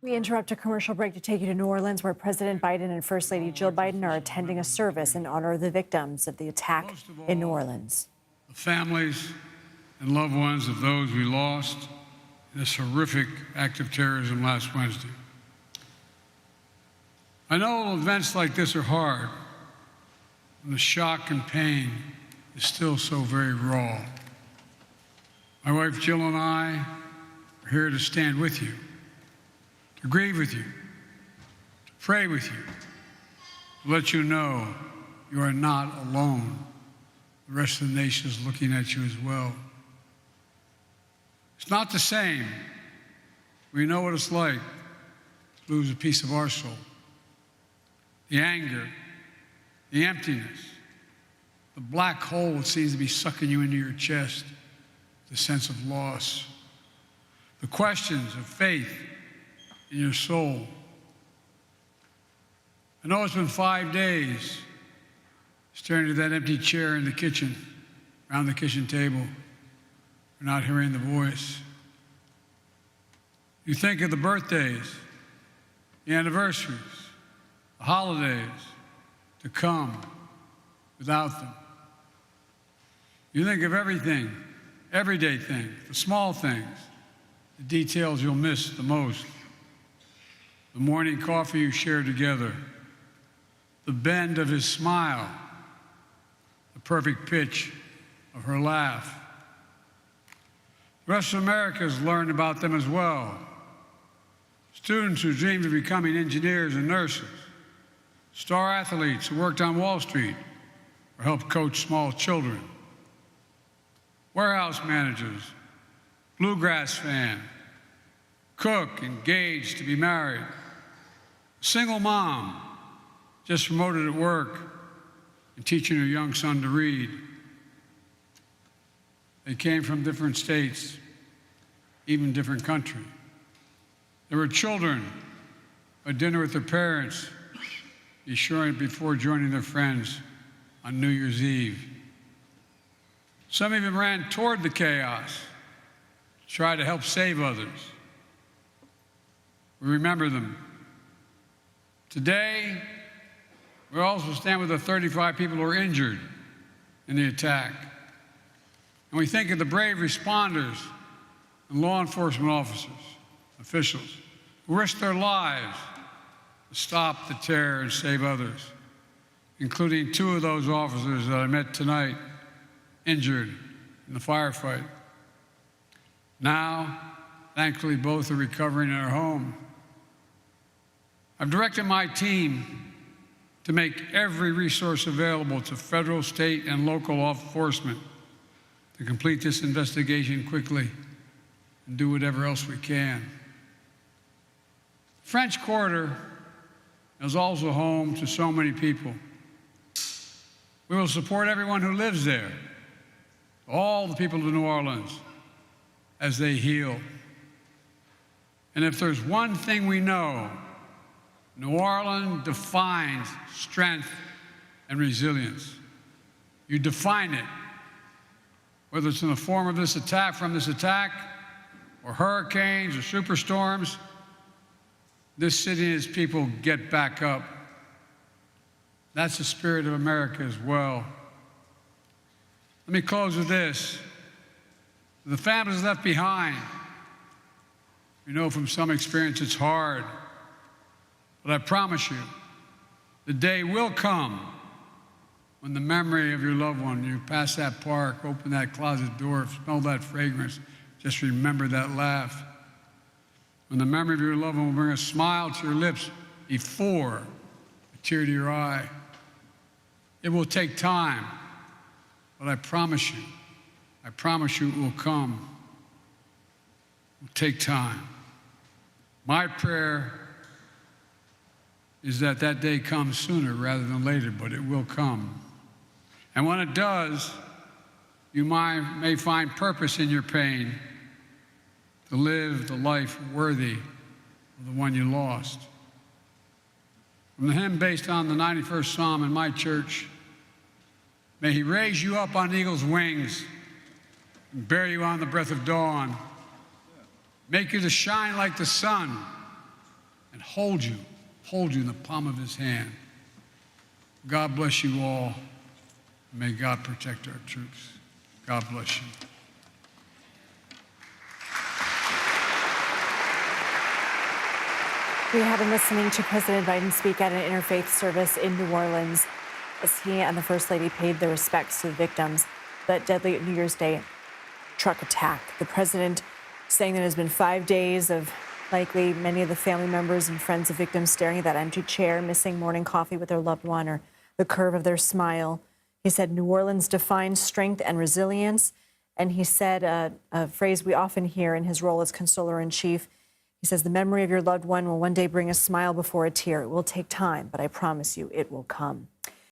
We interrupt a commercial break to take you to New Orleans, where President Biden and First Lady Jill Biden are attending a service in honor of the victims of the attack in New Orleans. The families and loved ones of those we lost in this horrific act of terrorism last Wednesday. I know events like this are hard, and the shock and pain is still so very raw. My wife Jill and I are here to stand with you, to grieve with you, to pray with you, to let you know you are not alone. The rest of the nation is looking at you as well. It's not the same. We know what it's like to lose a piece of our soul. The anger, the emptiness, the black hole that seems to be sucking you into your chest, the sense of loss, the questions of faith in your soul. I know it's been 5 days staring at that empty chair in the kitchen, around the kitchen table. We're not hearing the voice. You think of the birthdays, the anniversaries, the holidays to come without them. You think of everything, everyday things, the small things, the details you'll miss the most. The morning coffee you shared together, the bend of his smile, the perfect pitch of her laugh. The rest of America has learned about them as well. Students who dreamed of becoming engineers and nurses, star athletes who worked on Wall Street or helped coach small children, warehouse managers, bluegrass fan, cook engaged to be married, single mom just promoted at work and teaching her young son to read. They came from different states, even different countries. There were children at dinner with their parents, ensuring it before joining their friends on New Year's Eve. Some even ran toward the chaos to try to help save others. We remember them. Today, we also stand with the 35 people who were injured in the attack. And we think of the brave responders and law enforcement officers, officials, who risked their lives to stop the terror and save others, including 2 of those officers that I met tonight, injured in the firefight. Now, thankfully, both are recovering in our home. I've directed my team to make every resource available to federal, state, and local law enforcement to complete this investigation quickly and do whatever else we can. French Quarter is also home to so many people. We will support everyone who lives there, all the people of New Orleans, as they heal. And if there's one thing we know, New Orleans defines strength and resilience. You define it, whether it's in the form of this attack, or hurricanes or superstorms. This city and its people get back up. That's the spirit of America as well. Let me close with this. The families left behind, we know from some experience it's hard, but I promise you, the day will come when the memory of your loved one, you pass that park, open that closet door, smell that fragrance, just remember that laugh. When the memory of your loved one will bring a smile to your lips before a tear to your eye. It will take time, but I promise you it will come. It will take time. My prayer is that that day comes sooner rather than later, but it will come. And when it does, you may find purpose in your pain to live the life worthy of the one you lost. From the hymn based on the 91st Psalm in my church, may he raise you up on eagle's wings and bear you on the breath of dawn, make you to shine like the sun and hold you in the palm of his hand. God bless you all. May God protect our troops. God bless you. We have been listening to President Biden speak at an interfaith service in New Orleans as he and the First Lady paid their respects to the victims of that deadly New Year's Day truck attack. The president saying that it has been 5 days of likely many of the family members and friends of victims staring at that empty chair, missing morning coffee with their loved one or the curve of their smile. He said New Orleans defines strength and resilience. And he said a phrase we often hear in his role as consoler-in-chief. He says, the memory of your loved one will one day bring a smile before a tear. It will take time, but I promise you it will come.